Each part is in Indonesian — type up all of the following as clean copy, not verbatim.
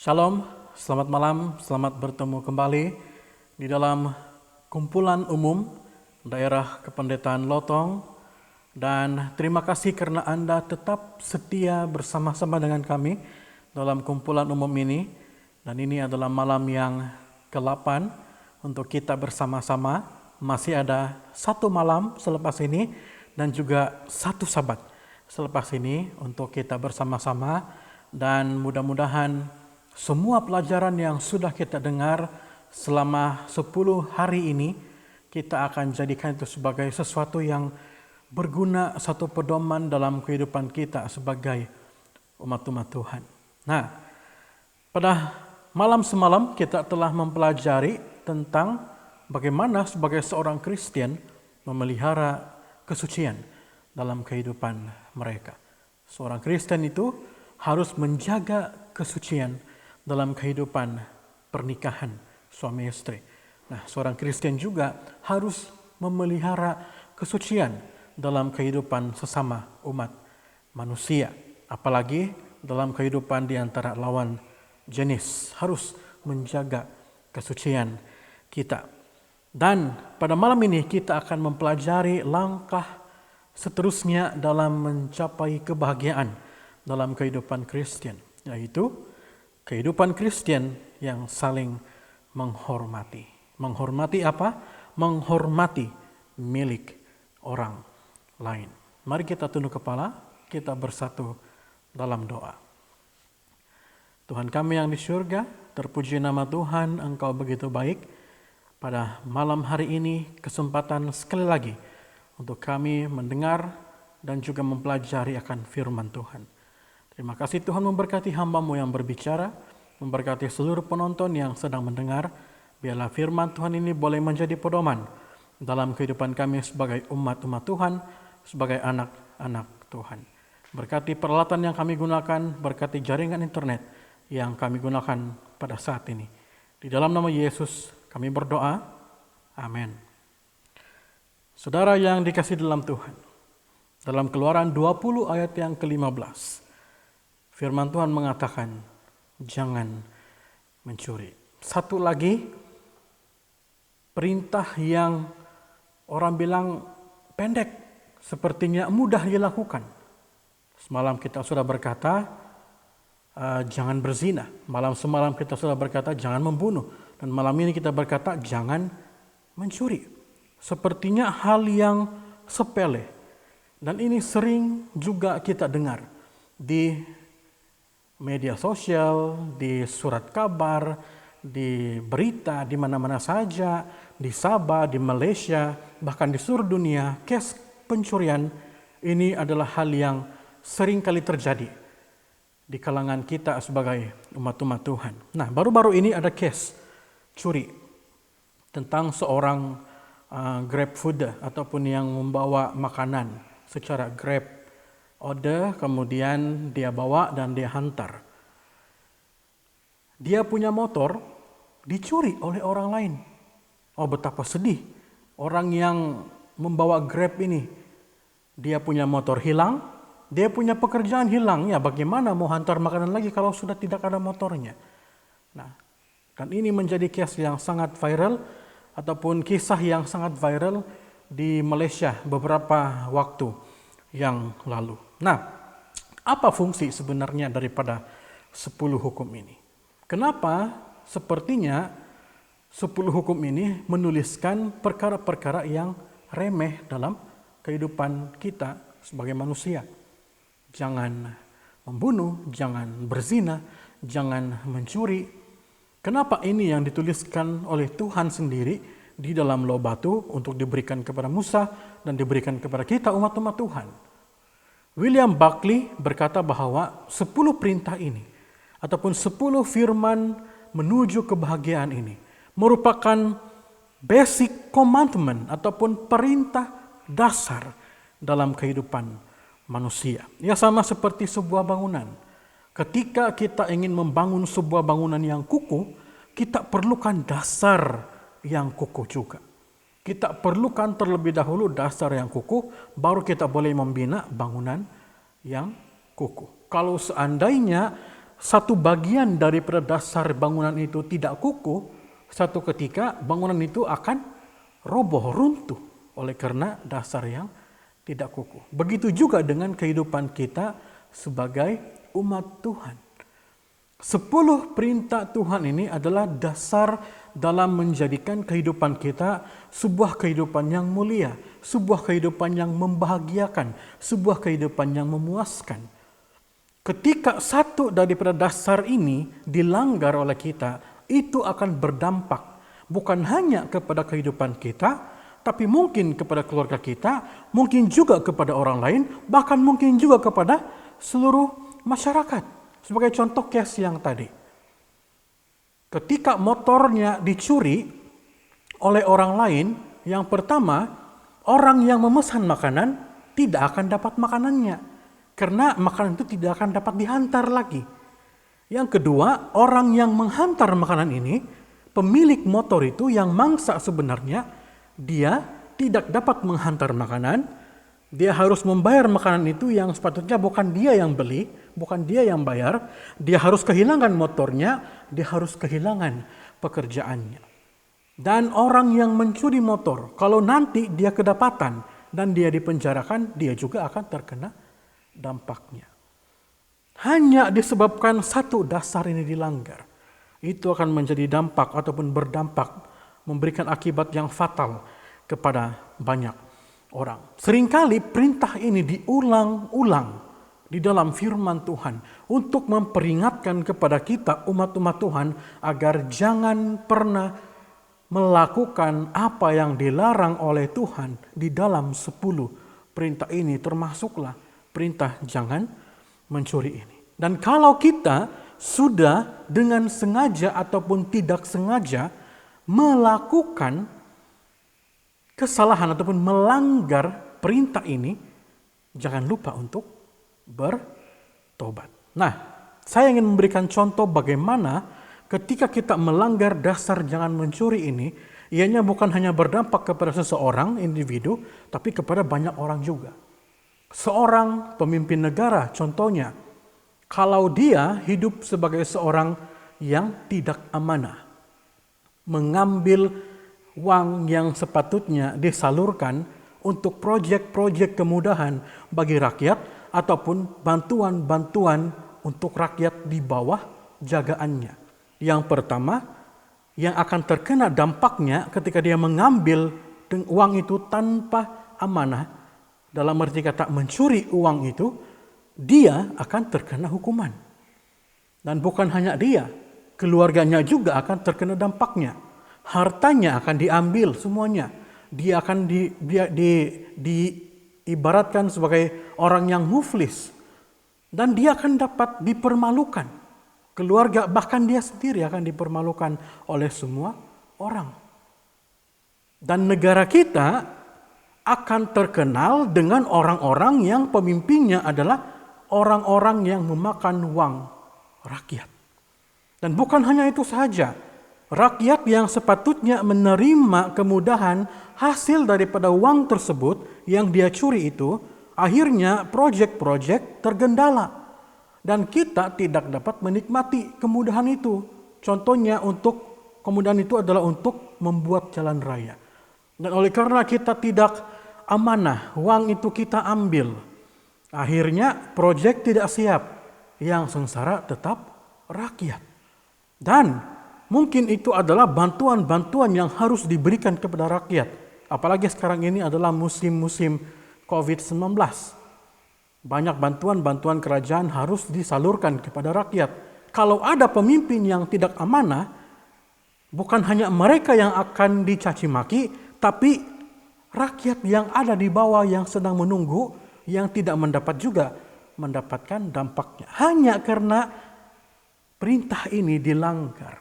Shalom, selamat malam, selamat bertemu kembali di dalam kumpulan umum daerah Kependetaan Lotong, dan terima kasih karena Anda tetap setia bersama-sama dengan kami dalam kumpulan umum ini. Dan ini adalah malam yang ke-8 untuk kita bersama-sama. Masih ada satu malam selepas ini dan juga satu Sabat selepas ini untuk kita bersama-sama, dan mudah-mudahan semua pelajaran yang sudah kita dengar selama 10 hari ini, kita akan jadikan itu sebagai sesuatu yang berguna, satu pedoman dalam kehidupan kita sebagai umat-umat Tuhan. Nah, pada malam semalam kita telah mempelajari tentang bagaimana sebagai seorang Kristen memelihara kesucian dalam kehidupan mereka. Seorang Kristen itu harus menjaga kesucian dalam kehidupan pernikahan suami istri. Nah, seorang Kristen juga harus memelihara kesucian dalam kehidupan sesama umat manusia. Apalagi dalam kehidupan di antara lawan jenis, harus menjaga kesucian kita. Dan pada malam ini kita akan mempelajari langkah seterusnya dalam mencapai kebahagiaan dalam kehidupan Kristen, yaitu kehidupan Kristen yang saling menghormati. Menghormati apa? Menghormati milik orang lain. Mari kita tunduk kepala, kita bersatu dalam doa. Tuhan kami yang di surga, terpuji nama Tuhan, Engkau begitu baik. Pada malam hari ini kesempatan sekali lagi untuk kami mendengar dan juga mempelajari akan firman Tuhan. Terima kasih Tuhan, memberkati hamba-Mu yang berbicara, memberkati seluruh penonton yang sedang mendengar. Biarlah firman Tuhan ini boleh menjadi pedoman dalam kehidupan kami sebagai umat-umat Tuhan, sebagai anak-anak Tuhan. Berkati peralatan yang kami gunakan, berkati jaringan internet yang kami gunakan pada saat ini. Di dalam nama Yesus kami berdoa, amin. Saudara yang dikasihi dalam Tuhan, Dalam Keluaran 20 ayat yang ke-15, firman Tuhan mengatakan, jangan mencuri. Satu lagi, perintah yang orang bilang pendek, sepertinya mudah dilakukan. Semalam kita sudah berkata, jangan berzina. Semalam kita sudah berkata, jangan membunuh. Dan malam ini kita berkata, jangan mencuri. Sepertinya hal yang sepele. Dan ini sering juga kita dengar di media sosial, di surat kabar, di berita, di mana-mana saja, di Sabah, di Malaysia, bahkan di seluruh dunia, kes pencurian ini adalah hal yang sering kali terjadi di kalangan kita sebagai umat-umat Tuhan. Nah, baru-baru ini ada kes curi tentang seorang grab food ataupun yang membawa makanan secara grab order, kemudian dia bawa dan dia hantar. Dia punya motor dicuri oleh orang lain. Oh, betapa sedih. Orang yang membawa grab ini, dia punya motor hilang, dia punya pekerjaan hilang. Ya, bagaimana mau hantar makanan lagi kalau sudah tidak ada motornya? Nah, dan ini menjadi case yang sangat viral ataupun kisah yang sangat viral di Malaysia beberapa waktu yang lalu. Nah, apa fungsi sebenarnya daripada 10 hukum ini? Kenapa sepertinya 10 hukum ini menuliskan perkara-perkara yang remeh dalam kehidupan kita sebagai manusia? Jangan membunuh, jangan berzina, jangan mencuri. Kenapa ini yang dituliskan oleh Tuhan sendiri di dalam Lauh Batu untuk diberikan kepada Musa dan diberikan kepada kita umat-umat Tuhan? William Buckley berkata bahwa 10 perintah ini ataupun 10 firman menuju kebahagiaan ini merupakan basic commandment ataupun perintah dasar dalam kehidupan manusia. Ya, sama seperti sebuah bangunan. Ketika kita ingin membangun sebuah bangunan yang kukuh, kita perlukan dasar yang kukuh juga. Kita perlukan terlebih dahulu dasar yang kukuh, baru kita boleh membina bangunan yang kukuh. Kalau seandainya satu bagian daripada dasar bangunan itu tidak kukuh, satu ketika bangunan itu akan roboh, runtuh oleh karena dasar yang tidak kukuh. Begitu juga dengan kehidupan kita sebagai umat Tuhan. 10 perintah Tuhan ini adalah dasar dalam menjadikan kehidupan kita sebuah kehidupan yang mulia, sebuah kehidupan yang membahagiakan, sebuah kehidupan yang memuaskan. Ketika satu daripada dasar ini dilanggar oleh kita, itu akan berdampak bukan hanya kepada kehidupan kita, tapi mungkin kepada keluarga kita, mungkin juga kepada orang lain, bahkan mungkin juga kepada seluruh masyarakat. Sebagai contoh case yang tadi. Ketika motornya dicuri oleh orang lain, yang pertama, orang yang memesan makanan tidak akan dapat makanannya. Karena makanan itu tidak akan dapat dihantar lagi. Yang kedua, orang yang menghantar makanan ini, pemilik motor itu yang mangsa sebenarnya, dia tidak dapat menghantar makanan. Dia harus membayar makanan itu yang sepatutnya bukan dia yang beli, bukan dia yang bayar. Dia harus kehilangan motornya, dia harus kehilangan pekerjaannya. Dan orang yang mencuri motor, kalau nanti dia kedapatan dan dia dipenjarakan, dia juga akan terkena dampaknya. Hanya disebabkan satu dasar ini dilanggar, itu akan menjadi dampak ataupun berdampak, memberikan akibat yang fatal kepada banyak orang. Seringkali perintah ini diulang-ulang di dalam firman Tuhan untuk memperingatkan kepada kita umat-umat Tuhan agar jangan pernah melakukan apa yang dilarang oleh Tuhan di dalam 10 perintah ini, termasuklah perintah jangan mencuri ini. Dan kalau kita sudah dengan sengaja ataupun tidak sengaja melakukan kesalahan ataupun melanggar perintah ini, jangan lupa untuk bertobat. Nah, saya ingin memberikan contoh bagaimana ketika kita melanggar dasar jangan mencuri ini, ianya bukan hanya berdampak kepada seseorang, individu, tapi kepada banyak orang juga. Seorang pemimpin negara contohnya, kalau dia hidup sebagai seorang yang tidak amanah, mengambil uang yang sepatutnya disalurkan untuk proyek-proyek kemudahan bagi rakyat ataupun bantuan-bantuan untuk rakyat di bawah jagaannya. Yang pertama, yang akan terkena dampaknya ketika dia mengambil uang itu tanpa amanah, dalam arti kata mencuri uang itu, dia akan terkena hukuman. Dan bukan hanya dia, keluarganya juga akan terkena dampaknya. Hartanya akan diambil semuanya. Dia akan diibaratkan sebagai orang yang muflis. Dan dia akan dapat dipermalukan. Keluarga, bahkan dia sendiri akan dipermalukan oleh semua orang. Dan negara kita akan terkenal dengan orang-orang yang pemimpinnya adalah orang-orang yang memakan uang rakyat. Dan bukan hanya itu saja, rakyat yang sepatutnya menerima kemudahan hasil daripada uang tersebut yang dia curi itu, akhirnya proyek-proyek tergendala. Dan kita tidak dapat menikmati kemudahan itu. Contohnya kemudahan itu adalah untuk membuat jalan raya. Dan oleh karena kita tidak amanah, uang itu kita ambil. Akhirnya proyek tidak siap, yang sengsara tetap rakyat. Dan mungkin itu adalah bantuan-bantuan yang harus diberikan kepada rakyat. Apalagi sekarang ini adalah musim-musim COVID-19. Banyak bantuan-bantuan kerajaan harus disalurkan kepada rakyat. Kalau ada pemimpin yang tidak amanah, bukan hanya mereka yang akan dicaci maki, tapi rakyat yang ada di bawah yang sedang menunggu, yang tidak mendapat juga mendapatkan dampaknya. Hanya karena perintah ini dilanggar,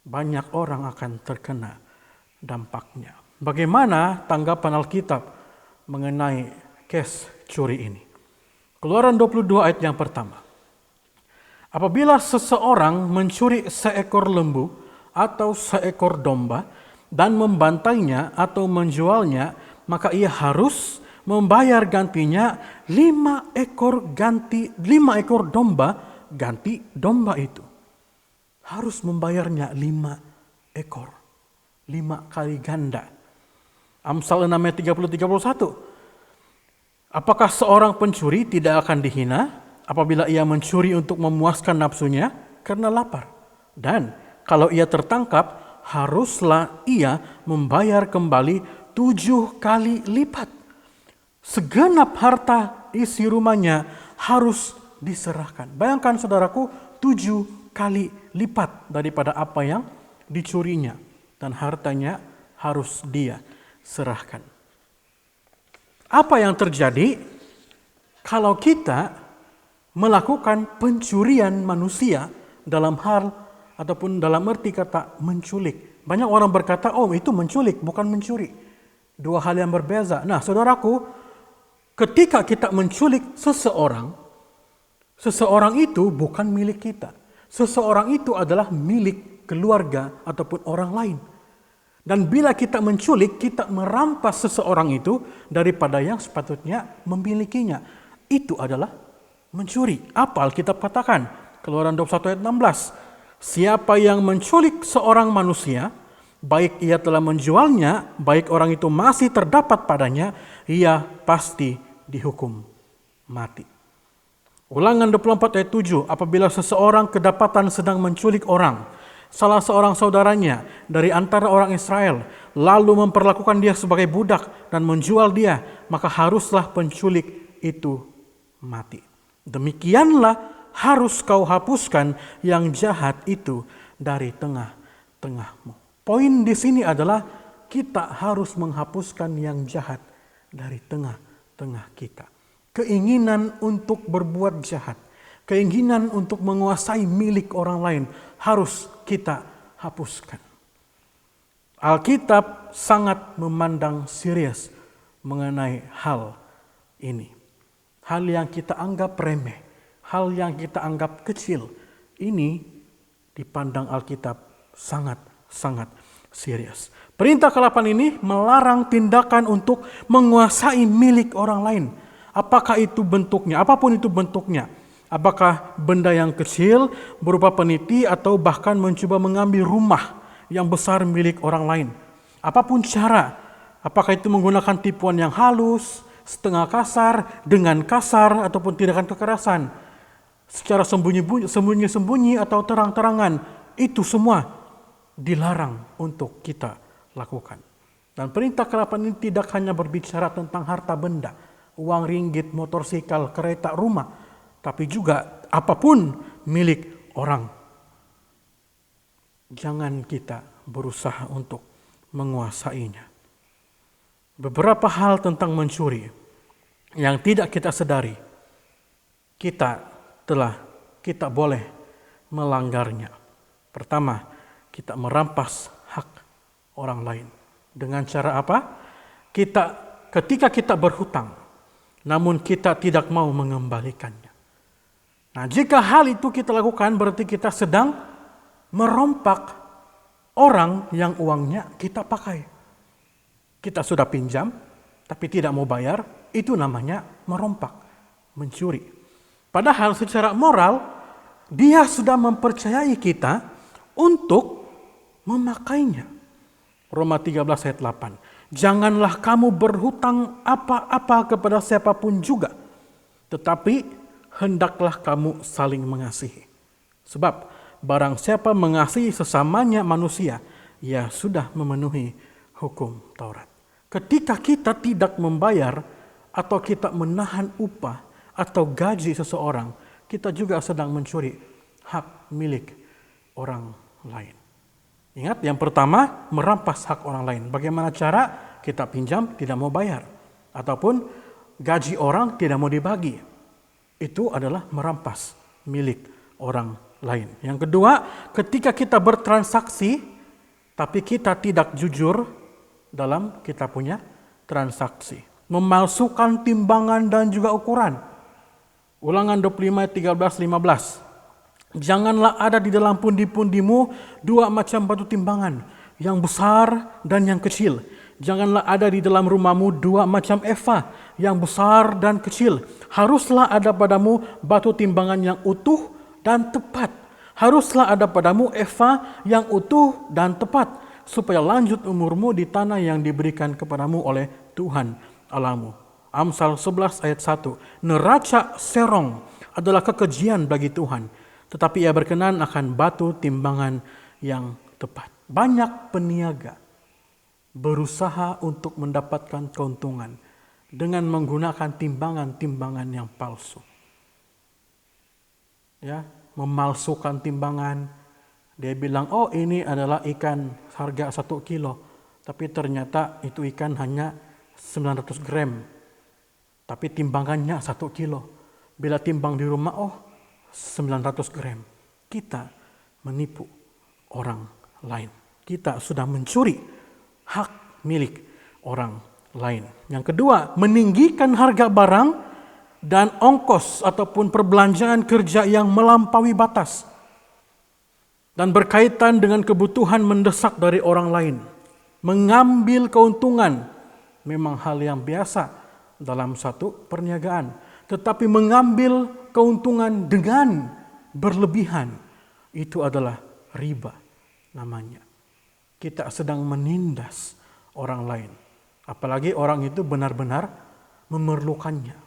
banyak orang akan terkena dampaknya. Bagaimana tanggapan Alkitab mengenai kes curi ini? Keluaran 22 ayat yang pertama. Apabila seseorang mencuri seekor lembu atau seekor domba dan membantainya atau menjualnya, maka ia harus membayar gantinya 5 ekor domba ganti domba itu. Harus membayarnya 5 ekor. 5 kali ganda. Amsal 6 ayat 30-31. Apakah seorang pencuri tidak akan dihina apabila ia mencuri untuk memuaskan nafsunya karena lapar? Dan kalau ia tertangkap, haruslah ia membayar kembali 7 kali lipat. Segenap harta isi rumahnya harus diserahkan. Bayangkan saudaraku, 7 kali lipat daripada apa yang dicurinya. Dan hartanya harus dia serahkan. Apa yang terjadi kalau kita melakukan pencurian manusia dalam hal ataupun dalam arti kata menculik? Banyak orang berkata, oh itu menculik, bukan mencuri. Dua hal yang berbeza. Nah saudaraku, ketika kita menculik seseorang itu bukan milik kita. Seseorang itu adalah milik keluarga ataupun orang lain. Dan bila kita menculik, kita merampas seseorang itu daripada yang sepatutnya memilikinya. Itu adalah mencuri. Apa Alkitab katakan? Keluaran 21 ayat 16. Siapa yang menculik seorang manusia, baik ia telah menjualnya, baik orang itu masih terdapat padanya, ia pasti dihukum mati. Ulangan 24 ayat 7. Apabila seseorang kedapatan sedang menculik orang, salah seorang saudaranya dari antara orang Israel, lalu memperlakukan dia sebagai budak dan menjual dia, maka haruslah penculik itu mati. Demikianlah harus kau hapuskan yang jahat itu dari tengah-tengahmu. Poin di sini adalah kita harus menghapuskan yang jahat dari tengah-tengah kita. Keinginan untuk berbuat jahat, keinginan untuk menguasai milik orang lain harus kita hapuskan. Alkitab sangat memandang serius mengenai hal ini. Hal yang kita anggap remeh, hal yang kita anggap kecil, ini dipandang Alkitab sangat serius. Perintah ke-8 ini melarang tindakan untuk menguasai milik orang lain. Apakah itu bentuknya? Apapun itu bentuknya. Apakah benda yang kecil berupa peniti atau bahkan mencoba mengambil rumah yang besar milik orang lain. Apapun cara, apakah itu menggunakan tipuan yang halus, setengah kasar, dengan kasar, ataupun tindakan kekerasan, secara sembunyi-sembunyi atau terang-terangan, itu semua dilarang untuk kita lakukan. Dan perintah kelapan ini tidak hanya berbicara tentang harta benda, uang ringgit, motorsikal, kereta, rumah, tapi juga apapun milik orang. Jangan kita berusaha untuk menguasainya. Beberapa hal tentang mencuri yang tidak kita sadari, kita boleh melanggarnya. Pertama, kita merampas hak orang lain. Dengan cara apa? Ketika kita berhutang, namun kita tidak mau mengembalikannya. Nah, jika hal itu kita lakukan, berarti kita sedang merompak orang yang uangnya kita pakai. Kita sudah pinjam, tapi tidak mau bayar, itu namanya merompak, mencuri. Padahal secara moral, dia sudah mempercayai kita untuk memakainya. Roma 13 ayat 8. Janganlah kamu berhutang apa-apa kepada siapapun juga, tetapi hendaklah kamu saling mengasihi. Sebab barang siapa mengasihi sesamanya manusia, ia sudah memenuhi hukum Taurat. Ketika kita tidak membayar atau kita menahan upah atau gaji seseorang, kita juga sedang mencuri hak milik orang lain. Ingat, yang pertama, merampas hak orang lain. Bagaimana cara? Kita pinjam, tidak mau bayar. Ataupun gaji orang tidak mau dibagi. Itu adalah merampas milik orang lain. Yang kedua, ketika kita bertransaksi, tapi kita tidak jujur dalam kita punya transaksi. Memalsukan timbangan dan juga ukuran. Ulangan 25 ayat 13-15. Janganlah ada di dalam pundi-pundimu dua macam batu timbangan, yang besar dan yang kecil. Janganlah ada di dalam rumahmu dua macam efa, yang besar dan kecil. Haruslah ada padamu batu timbangan yang utuh dan tepat. Haruslah ada padamu efa yang utuh dan tepat, supaya lanjut umurmu di tanah yang diberikan kepadamu oleh Tuhan Allahmu. Amsal 11 ayat 1. Neraca serong adalah kekejian bagi Tuhan, tetapi ia berkenan akan batu timbangan yang tepat. Banyak peniaga berusaha untuk mendapatkan keuntungan dengan menggunakan timbangan-timbangan yang palsu. Ya, memalsukan timbangan. Dia bilang, oh ini adalah ikan harga 1 kilo. Tapi ternyata itu ikan hanya 900 gram. Tapi timbangannya 1 kilo. Bila timbang di rumah, 900 gram. Kita menipu orang lain. Kita sudah mencuri hak milik orang lain. Yang kedua, meninggikan harga barang dan ongkos ataupun perbelanjaan kerja yang melampaui batas dan berkaitan dengan kebutuhan mendesak dari orang lain. Mengambil keuntungan memang hal yang biasa dalam satu perniagaan, tetapi mengambil keuntungan dengan berlebihan, itu adalah riba namanya. Kita sedang menindas orang lain. Apalagi orang itu benar-benar memerlukannya.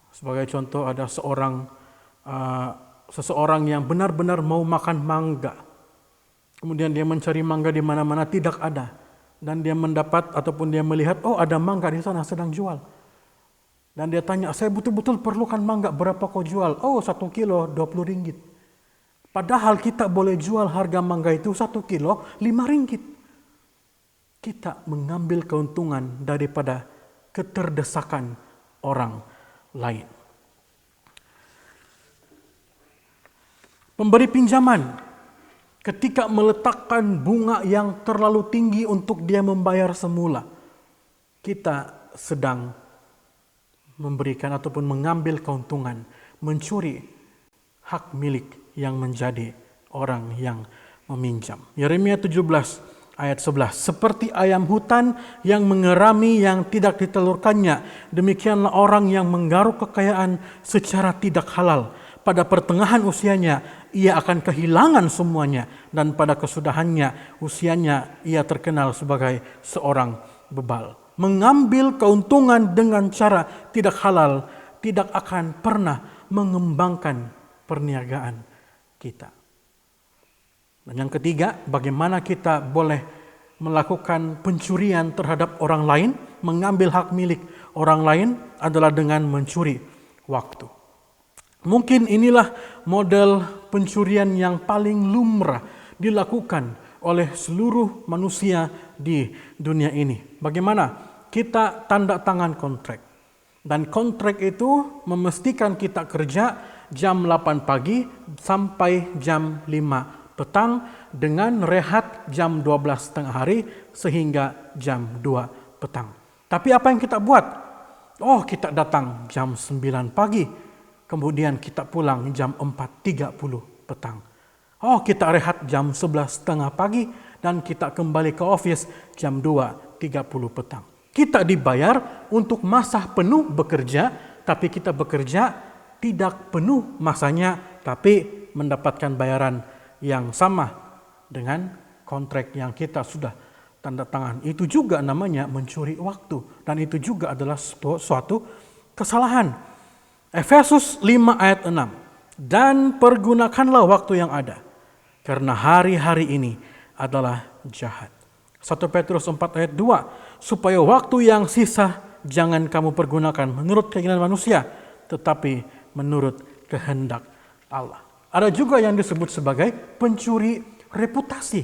Sebagai contoh, ada seseorang yang benar-benar mau makan mangga. Kemudian dia mencari mangga di mana-mana, tidak ada. Dan dia mendapat ataupun dia melihat, ada mangga di sana sedang jual. Dan dia tanya, saya betul-betul perlukan mangga, berapa kau jual? 1 kilo 20 ringgit. Padahal kita boleh jual harga mangga itu 1 kilo 5 ringgit. Kita mengambil keuntungan daripada keterdesakan orang lain. Pemberi pinjaman, ketika meletakkan bunga yang terlalu tinggi untuk dia membayar semula, kita sedang memberikan ataupun mengambil keuntungan, mencuri hak milik yang menjadi orang yang meminjam. Yeremia 17 ayat 11. Seperti ayam hutan yang mengerami yang tidak ditelurkannya, demikianlah orang yang menggaruk kekayaan secara tidak halal. Pada pertengahan usianya, ia akan kehilangan semuanya, dan pada kesudahannya, usianya, ia terkenal sebagai seorang bebal. Mengambil keuntungan dengan cara tidak halal tidak akan pernah mengembangkan perniagaan kita. Dan yang ketiga, bagaimana kita boleh melakukan pencurian terhadap orang lain, mengambil hak milik orang lain adalah dengan mencuri waktu. Mungkin inilah model pencurian yang paling lumrah dilakukan oleh seluruh manusia di dunia ini. Bagaimana? Kita tanda tangan kontrak. Dan kontrak itu memastikan kita kerja jam 8 pagi sampai jam 5 petang dengan rehat jam 12 tengah hari sehingga jam 2 petang. Tapi apa yang kita buat? Oh, kita datang jam 9 pagi. Kemudian kita pulang jam 4.30 petang. Oh, kita rehat jam 11.30 pagi dan kita kembali ke office jam 2.30 petang. Kita dibayar untuk masa penuh bekerja, tapi kita bekerja tidak penuh masanya, tapi mendapatkan bayaran yang sama dengan kontrak yang kita sudah tanda tangan. Itu juga namanya mencuri waktu, dan itu juga adalah suatu kesalahan. Efesus 5 ayat 6. Dan pergunakanlah waktu yang ada, karena hari-hari ini adalah jahat. 1 Petrus 4 ayat 2. Supaya waktu yang sisa jangan kamu pergunakan menurut keinginan manusia, tetapi menurut kehendak Allah. Ada juga yang disebut sebagai pencuri reputasi.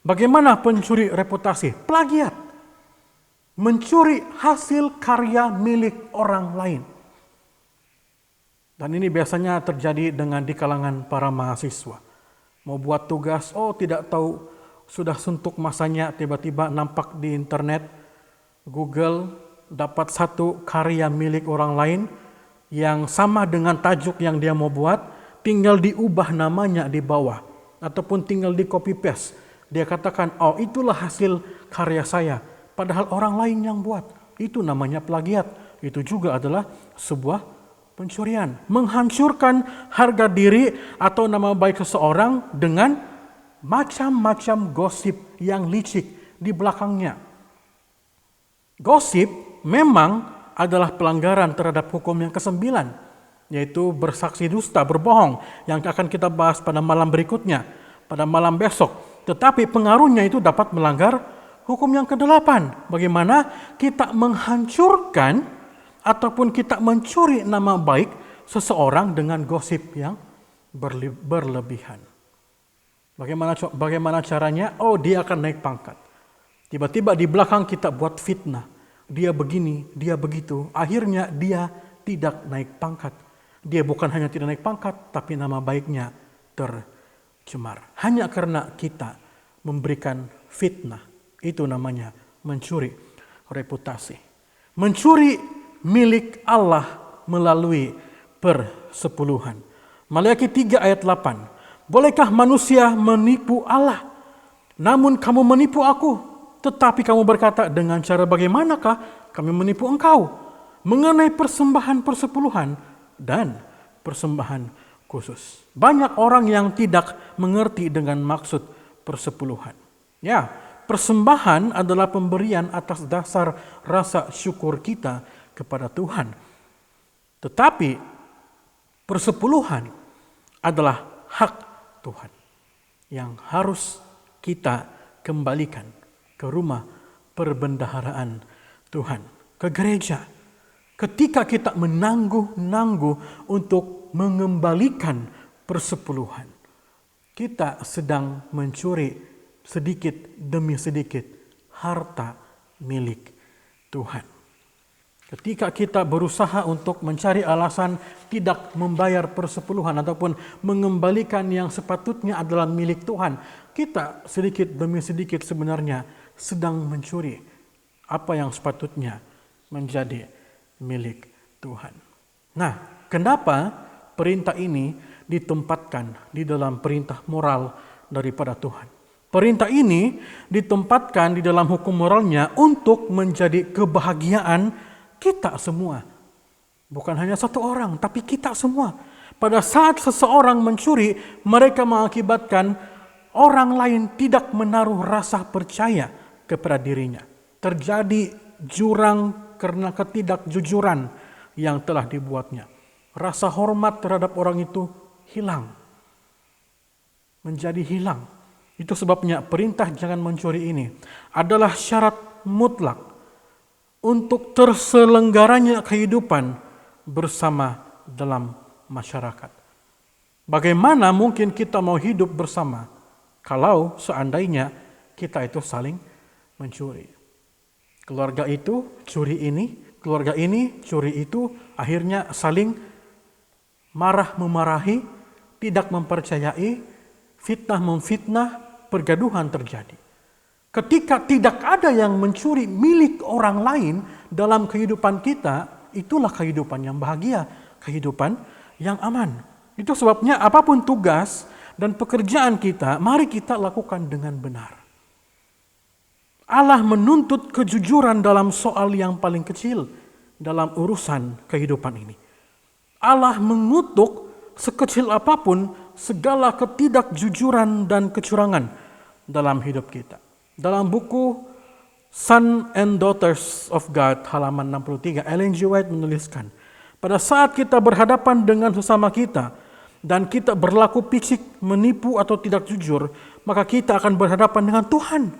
Bagaimana pencuri reputasi? Plagiat. Mencuri hasil karya milik orang lain. Dan ini biasanya terjadi di kalangan para mahasiswa. Mau buat tugas, tidak tahu sudah suntuk masanya, tiba-tiba nampak di internet, Google, dapat satu karya milik orang lain yang sama dengan tajuk yang dia mau buat, tinggal diubah namanya di bawah, ataupun tinggal di copy paste. Dia katakan, itulah hasil karya saya, padahal orang lain yang buat. Itu namanya plagiat. Itu juga adalah sebuah pencurian, menghancurkan harga diri atau nama baik seseorang dengan macam-macam gosip yang licik di belakangnya. Gosip memang adalah pelanggaran terhadap hukum yang ke-9, yaitu bersaksi dusta, berbohong, yang akan kita bahas pada malam berikutnya, pada malam besok. Tetapi pengaruhnya itu dapat melanggar hukum yang ke-8. Bagaimana kita menghancurkan ataupun kita mencuri nama baik seseorang dengan gosip yang berlebihan. Bagaimana caranya? Dia akan naik pangkat. Tiba-tiba di belakang kita buat fitnah. Dia begini, dia begitu. Akhirnya dia tidak naik pangkat. Dia bukan hanya tidak naik pangkat, tapi nama baiknya tercemar. Hanya karena kita memberikan fitnah. Itu namanya mencuri reputasi. Mencuri milik Allah melalui persepuluhan. Maliaki 3 ayat 8. Bolehkah manusia menipu Allah? Namun kamu menipu aku. Tetapi kamu berkata, dengan cara bagaimanakah kami menipu engkau? Mengenai persembahan persepuluhan dan persembahan khusus. Banyak orang yang tidak mengerti dengan maksud persepuluhan. Ya, persembahan adalah pemberian atas dasar rasa syukur kita kepada Tuhan. Tetapi persepuluhan adalah hak Tuhan yang harus kita kembalikan ke rumah perbendaharaan Tuhan, ke gereja. Ketika kita menangguh-nangguh untuk mengembalikan persepuluhan, kita sedang mencuri sedikit demi sedikit harta milik Tuhan. Ketika kita berusaha untuk mencari alasan tidak membayar persepuluhan ataupun mengembalikan yang sepatutnya adalah milik Tuhan, kita sedikit demi sedikit sebenarnya sedang mencuri apa yang sepatutnya menjadi milik Tuhan. Nah, kenapa perintah ini ditempatkan di dalam perintah moral daripada Tuhan? Perintah ini ditempatkan di dalam hukum moralnya untuk menjadi kebahagiaan kita semua. Bukan hanya satu orang, tapi kita semua. Pada saat seseorang mencuri, mereka mengakibatkan orang lain tidak menaruh rasa percaya kepada dirinya. Terjadi jurang karena ketidakjujuran yang telah dibuatnya. Rasa hormat terhadap orang itu hilang. Menjadi hilang. Itu sebabnya perintah jangan mencuri ini adalah syarat mutlak untuk terselenggaranya kehidupan bersama dalam masyarakat. Bagaimana mungkin kita mau hidup bersama kalau seandainya kita itu saling mencuri? Keluarga itu curi ini, keluarga ini curi itu, akhirnya saling marah-memarahi, tidak mempercayai, fitnah-memfitnah, pergaduhan terjadi. Ketika tidak ada yang mencuri milik orang lain dalam kehidupan kita, itulah kehidupan yang bahagia, kehidupan yang aman. Itu sebabnya apapun tugas dan pekerjaan kita, mari kita lakukan dengan benar. Allah menuntut kejujuran dalam soal yang paling kecil dalam urusan kehidupan ini. Allah mengutuk sekecil apapun segala ketidakjujuran dan kecurangan dalam hidup kita. Dalam buku Son and Daughters of God halaman 63, Ellen G. White menuliskan, pada saat kita berhadapan dengan sesama kita dan kita berlaku picik, menipu atau tidak jujur, maka kita akan berhadapan dengan Tuhan.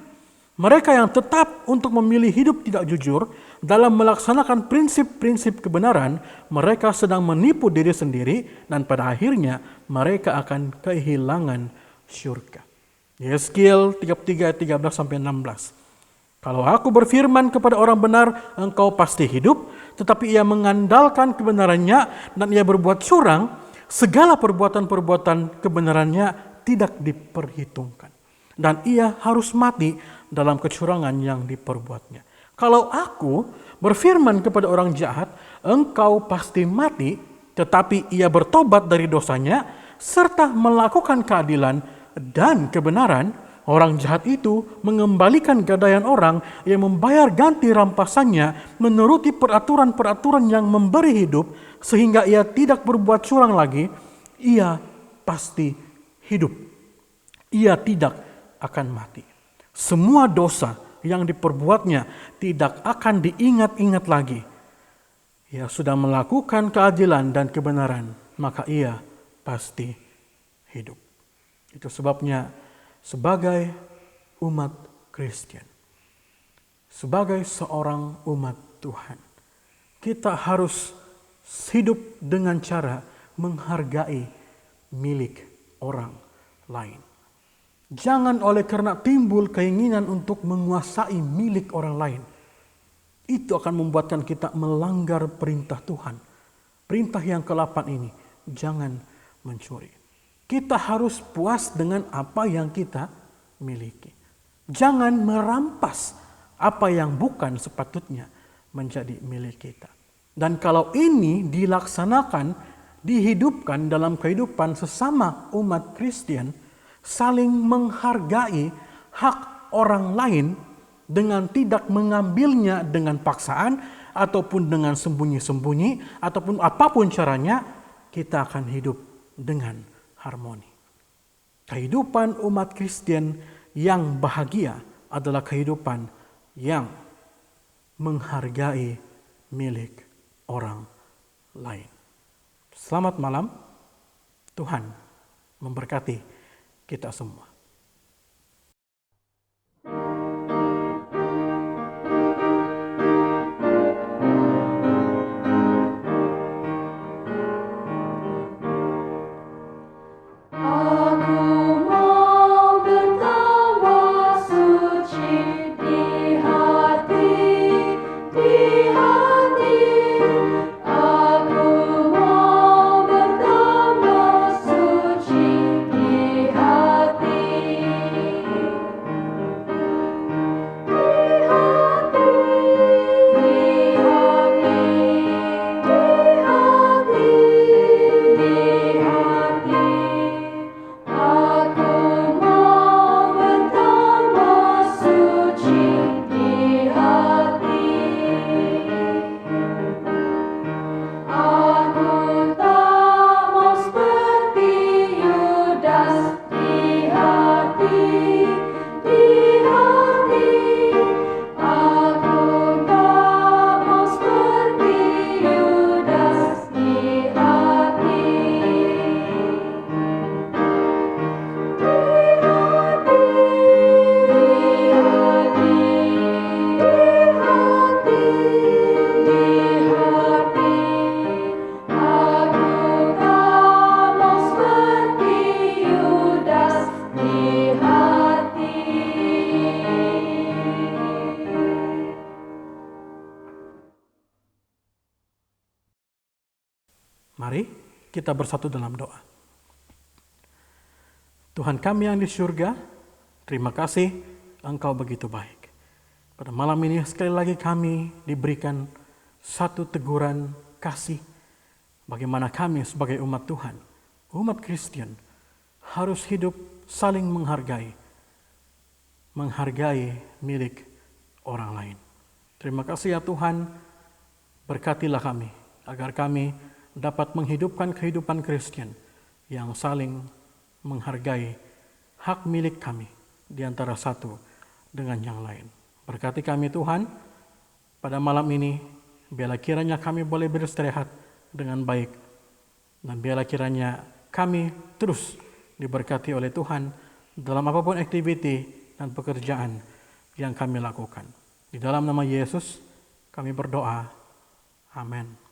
Mereka yang tetap untuk memilih hidup tidak jujur dalam melaksanakan prinsip-prinsip kebenaran, mereka sedang menipu diri sendiri dan pada akhirnya mereka akan kehilangan syurga. Yeskiel 33 ayat 13-16. Kalau aku berfirman kepada orang benar, engkau pasti hidup, tetapi ia mengandalkan kebenarannya dan ia berbuat curang, segala perbuatan-perbuatan kebenarannya tidak diperhitungkan. Dan ia harus mati dalam kecurangan yang diperbuatnya. Kalau aku berfirman kepada orang jahat, engkau pasti mati, tetapi ia bertobat dari dosanya, serta melakukan keadilan dan kebenaran, orang jahat itu mengembalikan gadaian orang yang membayar ganti rampasannya menuruti peraturan-peraturan yang memberi hidup, sehingga ia tidak berbuat curang lagi, ia pasti hidup. Ia tidak akan mati. Semua dosa yang diperbuatnya tidak akan diingat-ingat lagi. Ia sudah melakukan keadilan dan kebenaran, maka ia pasti hidup. Itu sebabnya sebagai umat Kristen, sebagai seorang umat Tuhan, kita harus hidup dengan cara menghargai milik orang lain. Jangan oleh karena timbul keinginan untuk menguasai milik orang lain, itu akan membuatkan kita melanggar perintah Tuhan. Perintah yang ke-8 ini, jangan mencuri. Kita harus puas dengan apa yang kita miliki. Jangan merampas apa yang bukan sepatutnya menjadi milik kita. Dan kalau ini dilaksanakan, dihidupkan dalam kehidupan sesama umat Kristen, saling menghargai hak orang lain dengan tidak mengambilnya dengan paksaan ataupun dengan sembunyi-sembunyi ataupun apapun caranya, kita akan hidup dengan harmoni. Kehidupan umat Kristen yang bahagia adalah kehidupan yang menghargai milik orang lain. Selamat malam, Tuhan memberkati kita semua. Hati Kita bersatu dalam doa. Tuhan kami yang di surga, terima kasih Engkau begitu baik. Pada malam ini sekali lagi kami diberikan satu teguran kasih bagaimana kami sebagai umat Tuhan, umat Kristen, harus hidup saling menghargai milik orang lain. Terima kasih ya Tuhan, berkatilah kami agar kami dapat menghidupkan kehidupan Kristen yang saling menghargai hak milik kami di antara satu dengan yang lain. Berkati kami Tuhan, pada malam ini biarlah kiranya kami boleh beristirahat dengan baik, dan biarlah kiranya kami terus diberkati oleh Tuhan dalam apapun aktiviti dan pekerjaan yang kami lakukan. Di dalam nama Yesus kami berdoa. Amin.